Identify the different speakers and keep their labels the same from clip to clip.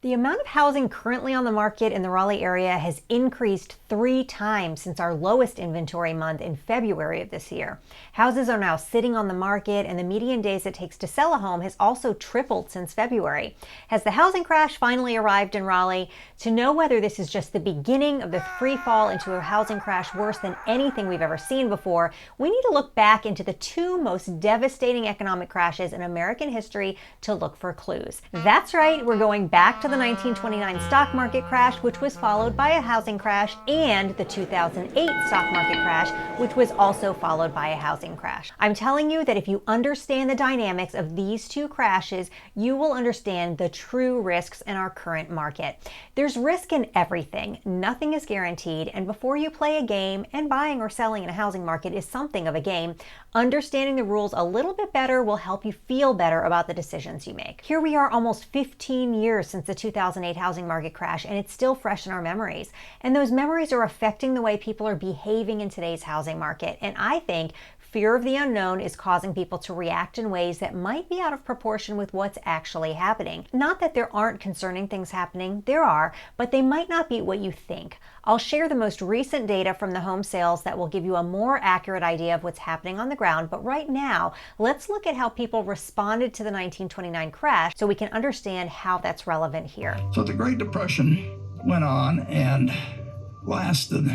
Speaker 1: The amount of housing currently on the market in the Raleigh area has increased 3 times since our lowest inventory month in February of this year. Houses are now sitting on the market, and the median days it takes to sell a home has also tripled since February. Has the housing crash finally arrived in Raleigh? To know whether this is just the beginning of the free fall into a housing crash worse than anything we've ever seen before, we need to look back into the 2 most devastating economic crashes in American history to look for clues. That's right, we're going back to the 1929 stock market crash, which was followed by a housing crash, and the 2008 stock market crash, which was also followed by a housing crash. I'm telling you that if you understand the dynamics of these 2 crashes, you will understand the true risks in our current market. There's risk in everything. Nothing is guaranteed, and before you play a game, and buying or selling in a housing market is something of a game, understanding the rules a little bit better will help you feel better about the decisions you make. Here we are almost 15 years since the 2008 housing market crash, and it's still fresh in our memories. And those memories are affecting the way people are behaving in today's housing market. And I think fear of the unknown is causing people to react in ways that might be out of proportion with what's actually happening. Not that there aren't concerning things happening, there are, but they might not be what you think. I'll share the most recent data from the home sales that will give you a more accurate idea of what's happening on the ground, but right now, let's look at how people responded to the 1929 crash so we can understand how that's relevant here.
Speaker 2: So the Great Depression went on and lasted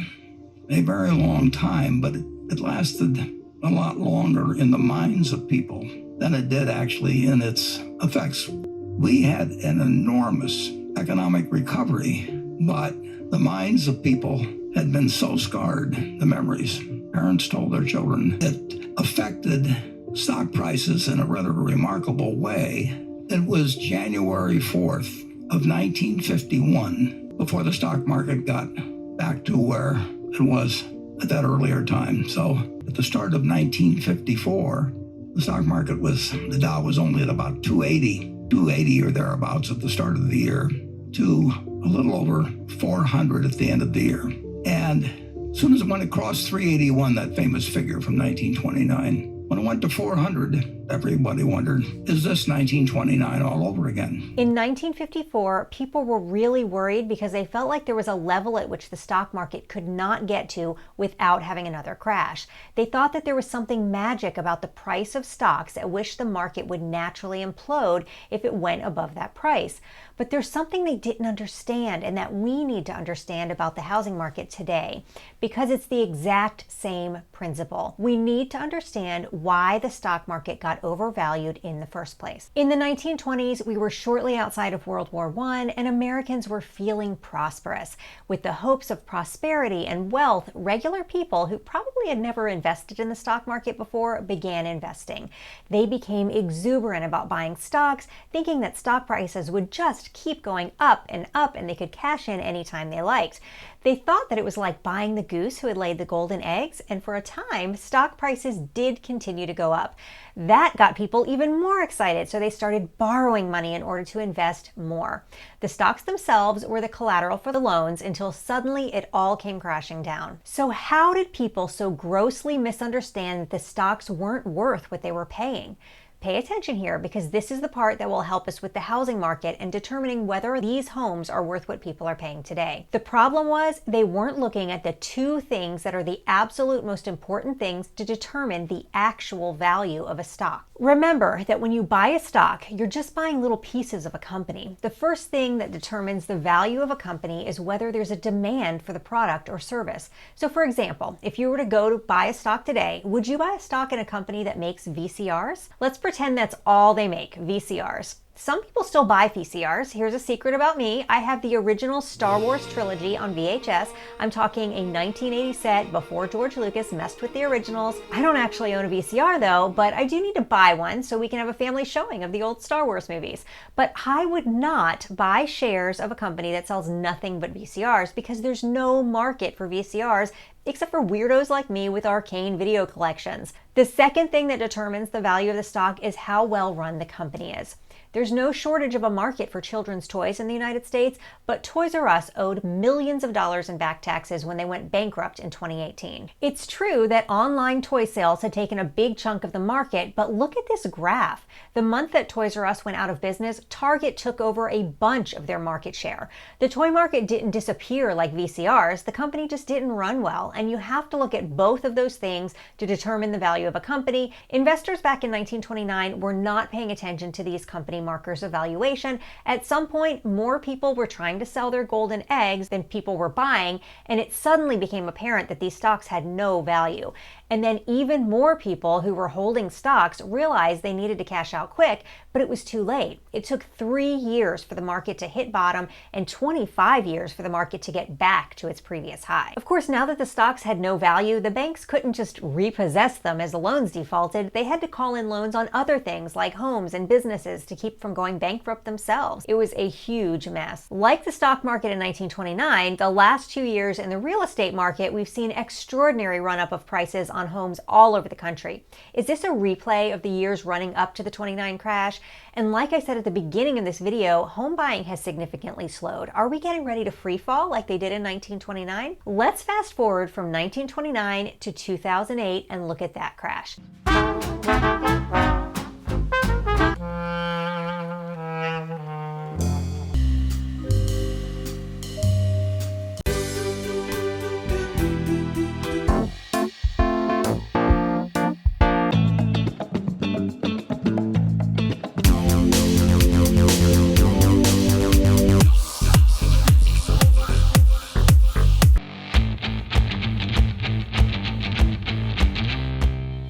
Speaker 2: a very long time, but it lasted a lot longer in the minds of people than it did actually in its effects. We had an enormous economic recovery, but the minds of people had been so scarred, the memories parents told their children, it affected stock prices in a rather remarkable way. It was January 4th of 1951 before the stock market got back to where it was at that earlier time. So at the start of 1954, the stock market the Dow was only at about 280 or thereabouts at the start of the year, to a little over 400 at the end of the year. And as soon as it went across 381, that famous figure from 1929, when it went to 400, everybody wondered, is this 1929 all over again?
Speaker 1: In 1954, people were really worried because they felt like there was a level at which the stock market could not get to without having another crash. They thought that there was something magic about the price of stocks at which the market would naturally implode if it went above that price. But there's something they didn't understand, and that we need to understand about the housing market today, because it's the exact same principle. We need to understand why the stock market got overvalued in the first place. In the 1920s, we were shortly outside of World War I, and Americans were feeling prosperous. With the hopes of prosperity and wealth, regular people who probably had never invested in the stock market before began investing. They became exuberant about buying stocks, thinking that stock prices would just keep going up, and they could cash in anytime they liked. They thought that it was like buying the goose who had laid the golden eggs, and for a time, stock prices did continue to go up. That got people even more excited, so they started borrowing money in order to invest more. The stocks themselves were the collateral for the loans until suddenly it all came crashing down. So how did people so grossly misunderstand that the stocks weren't worth what they were paying? Pay attention here, because this is the part that will help us with the housing market and determining whether these homes are worth what people are paying today. The problem was they weren't looking at the 2 things that are the absolute most important things to determine the actual value of a stock. Remember that when you buy a stock, you're just buying little pieces of a company. The first thing that determines the value of a company is whether there's a demand for the product or service. So for example, if you were to go to buy a stock today, would you buy a stock in a company that makes VCRs? Let's pretend that's all they make, VCRs. Some people still buy VCRs. Here's a secret about me. I have the original Star Wars trilogy on VHS. I'm talking a 1980 set before George Lucas messed with the originals. I don't actually own a VCR though, but I do need to buy one so we can have a family showing of the old Star Wars movies. But I would not buy shares of a company that sells nothing but VCRs, because there's no market for VCRs except for weirdos like me with arcane video collections. The second thing that determines the value of the stock is how well run the company is. There's no shortage of a market for children's toys in the United States, but Toys R Us owed millions of dollars in back taxes when they went bankrupt in 2018. It's true that online toy sales had taken a big chunk of the market, but look at this graph. The month that Toys R Us went out of business, Target took over a bunch of their market share. The toy market didn't disappear like VCRs, the company just didn't run well, and you have to look at both of those things to determine the value of a company. Investors back in 1929 were not paying attention to these company markers of valuation. At some point, more people were trying to sell their golden eggs than people were buying, and it suddenly became apparent that these stocks had no value. And then even more people who were holding stocks realized they needed to cash out quick, but it was too late. It took 3 years for the market to hit bottom and 25 years for the market to get back to its previous high. Of course, now that the stocks had no value, the banks couldn't just repossess them as the loans defaulted. They had to call in loans on other things like homes and businesses to keep from going bankrupt themselves. It was a huge mess. Like the stock market in 1929, the last 2 years in the real estate market, we've seen extraordinary run-up of prices on homes all over the country. Is this a replay of the years running up to the 29 crash? And like I said at the beginning of this video, home buying has significantly slowed. Are we getting ready to free fall like they did in 1929? Let's fast forward from 1929 to 2008 and look at that crash.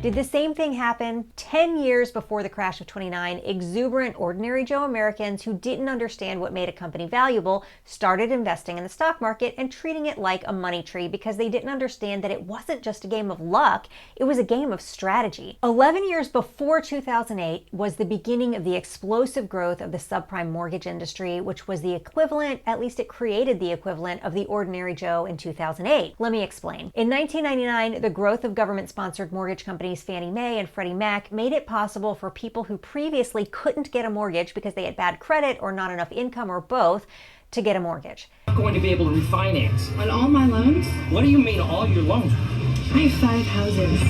Speaker 1: Did the same thing happen? 10 years before the crash of 29, exuberant ordinary Joe Americans who didn't understand what made a company valuable started investing in the stock market and treating it like a money tree because they didn't understand that it wasn't just a game of luck, it was a game of strategy. 11 years before 2008 was the beginning of the explosive growth of the subprime mortgage industry, which was the equivalent, at least it created the equivalent, of the ordinary Joe in 2008. Let me explain. In 1999, the growth of government-sponsored mortgage companies Fannie Mae and Freddie Mac made it possible for people who previously couldn't get a mortgage because they had bad credit or not enough income or both to get a mortgage.
Speaker 3: I'm going to be able to refinance.
Speaker 4: On all my loans?
Speaker 3: What do you mean all your loans?
Speaker 4: I have 5 houses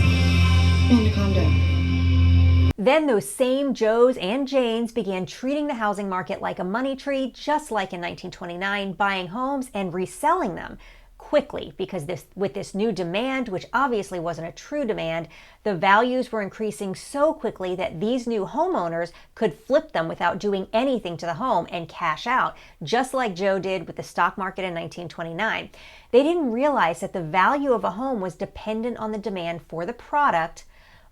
Speaker 4: and a condo.
Speaker 1: Then those same Joes and Janes began treating the housing market like a money tree, just like in 1929, buying homes and reselling them quickly because with this new demand, which obviously wasn't a true demand, the values were increasing so quickly that these new homeowners could flip them without doing anything to the home and cash out, just like Joe did with the stock market in 1929. They didn't realize that the value of a home was dependent on the demand for the product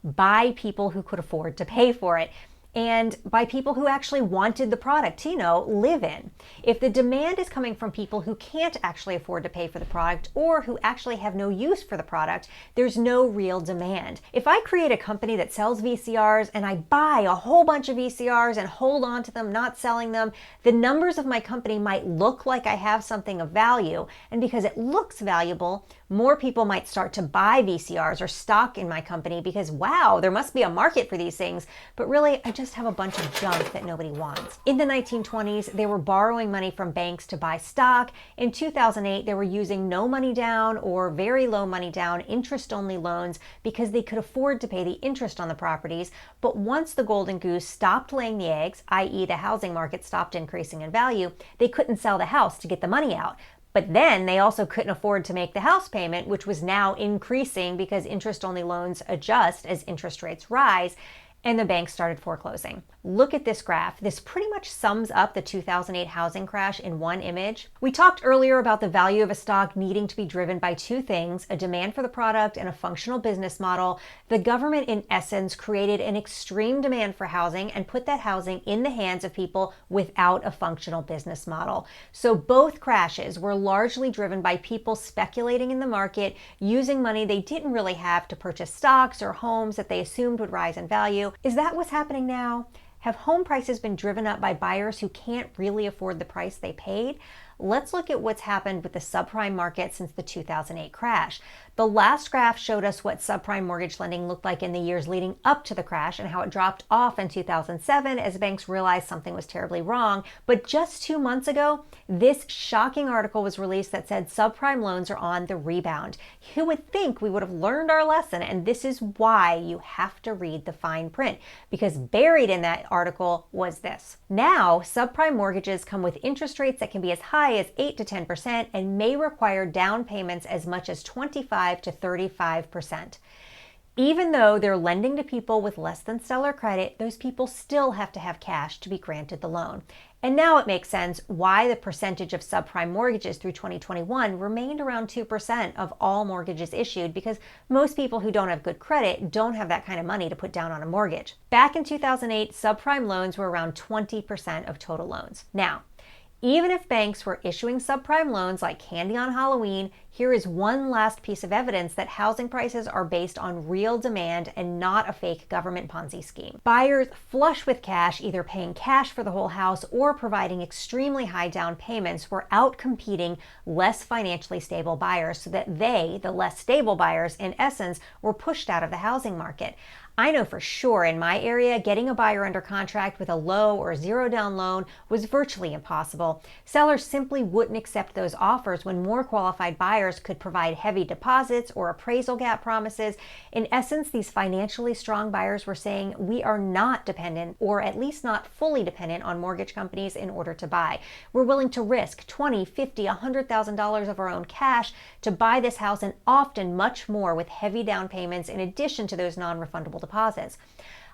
Speaker 1: by people who could afford to pay for it, and by people who actually wanted the product to, live in. If the demand is coming from people who can't actually afford to pay for the product or who actually have no use for the product, there's no real demand. If I create a company that sells VCRs and I buy a whole bunch of VCRs and hold on to them, not selling them, the numbers of my company might look like I have something of value, and because it looks valuable, more people might start to buy VCRs or stock in my company because, wow, there must be a market for these things, but really, I just have a bunch of junk that nobody wants. In the 1920s, they were borrowing money from banks to buy stock. In 2008, they were using no money down or very low money down interest-only loans because they could afford to pay the interest on the properties. But once the golden goose stopped laying the eggs, i.e. the housing market stopped increasing in value, they couldn't sell the house to get the money out. But then they also couldn't afford to make the house payment, which was now increasing because interest-only loans adjust as interest rates rise, and the banks started foreclosing. Look at this graph. This pretty much sums up the 2008 housing crash in one image. We talked earlier about the value of a stock needing to be driven by two things, a demand for the product and a functional business model. The government, in essence, created an extreme demand for housing and put that housing in the hands of people without a functional business model. So both crashes were largely driven by people speculating in the market, using money they didn't really have to purchase stocks or homes that they assumed would rise in value. Is that what's happening now? Have home prices been driven up by buyers who can't really afford the price they paid? let's look at what's happened with the subprime market since the 2008 crash. The last graph showed us what subprime mortgage lending looked like in the years leading up to the crash and how it dropped off in 2007 as banks realized something was terribly wrong. But just 2 months ago, this shocking article was released that said subprime loans are on the rebound. Who would think we would have learned our lesson? And this is why you have to read the fine print, because buried in that article was this. Now, subprime mortgages come with interest rates that can be as high as 8 to 10% and may require down payments as much as 25 to 35%. Even though they're lending to people with less than stellar credit, those people still have to have cash to be granted the loan. And now it makes sense why the percentage of subprime mortgages through 2021 remained around 2% of all mortgages issued, because most people who don't have good credit don't have that kind of money to put down on a mortgage. Back in 2008, subprime loans were around 20% of total loans. Now, even if banks were issuing subprime loans like candy on Halloween, here is one last piece of evidence that housing prices are based on real demand and not a fake government Ponzi scheme. Buyers flush with cash, either paying cash for the whole house or providing extremely high down payments, were outcompeting less financially stable buyers so that they, the less stable buyers, in essence, were pushed out of the housing market. I know for sure in my area, getting a buyer under contract with a low or zero down loan was virtually impossible. Sellers simply wouldn't accept those offers when more qualified buyers could provide heavy deposits or appraisal gap promises. In essence, these financially strong buyers were saying, we are not dependent, or at least not fully dependent, on mortgage companies in order to buy. We're willing to risk $20,000, $50,000, $100,000 of our own cash to buy this house, and often much more, with heavy down payments in addition to those non-refundable deposits.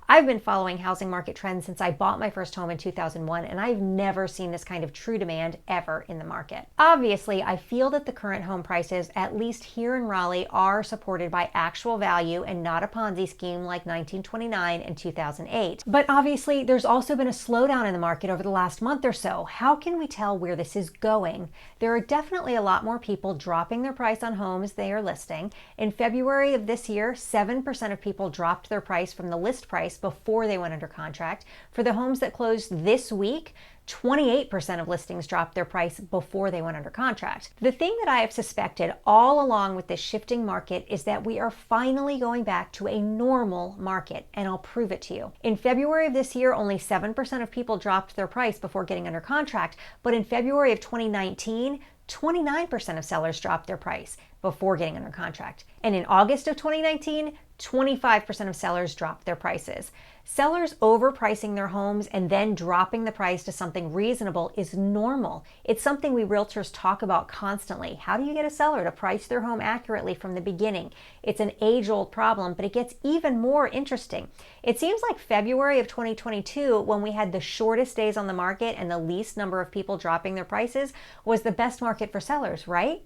Speaker 1: I've been following housing market trends since I bought my first home in 2001, and I've never seen this kind of true demand ever in the market. Obviously, I feel that the current home prices, at least here in Raleigh, are supported by actual value and not a Ponzi scheme like 1929 and 2008. But obviously, there's also been a slowdown in the market over the last month or so. How can we tell where this is going? There are definitely a lot more people dropping their price on homes they are listing. In February of this year, 7% of people dropped their price from the list price before they went under contract. For the homes that closed this week, 28% of listings dropped their price before they went under contract. The thing that I have suspected all along with this shifting market is that we are finally going back to a normal market, and I'll prove it to you. In February of this year, only 7% of people dropped their price before getting under contract, but in February of 2019, 29% of sellers dropped their price before getting under contract. And in August of 2019, 25% of sellers dropped their prices. Sellers overpricing their homes and then dropping the price to something reasonable is normal. It's something we realtors talk about constantly. How do you get a seller to price their home accurately from the beginning? It's an age-old problem, but it gets even more interesting. It seems like February of 2022, when we had the shortest days on the market and the least number of people dropping their prices, was the best market for sellers, right?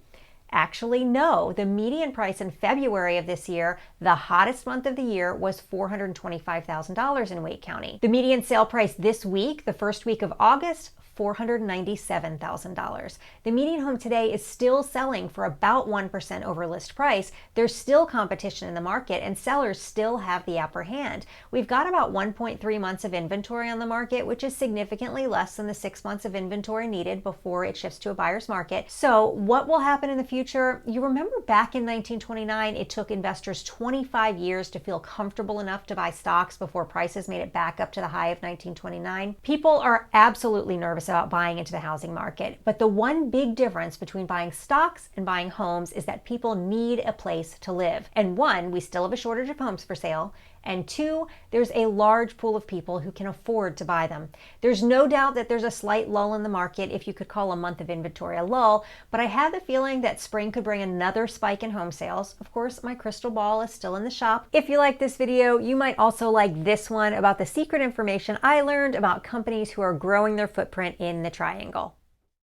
Speaker 1: Actually, no. The median price in February of this year, the hottest month of the year, was $425,000 in Wake County. The median sale price this week, the first week of August, $497,000. The median home today is still selling for about 1% over list price. There's still competition in the market, and sellers still have the upper hand. We've got about 1.3 months of inventory on the market, which is significantly less than the 6 months of inventory needed before it shifts to a buyer's market. So what will happen in the future? You remember back in 1929, it took investors 25 years to feel comfortable enough to buy stocks before prices made it back up to the high of 1929. People are absolutely nervous about buying into the housing market, but the one big difference between buying stocks and buying homes is that people need a place to live. And one, we still have a shortage of homes for sale, and two, there's a large pool of people who can afford to buy them. There's no doubt that there's a slight lull in the market, if you could call a month of inventory a lull, but I have the feeling that spring could bring another spike in home sales. Of course, my crystal ball is still in the shop. If you like this video, you might also like this one about the secret information I learned about companies who are growing their footprint in the Triangle.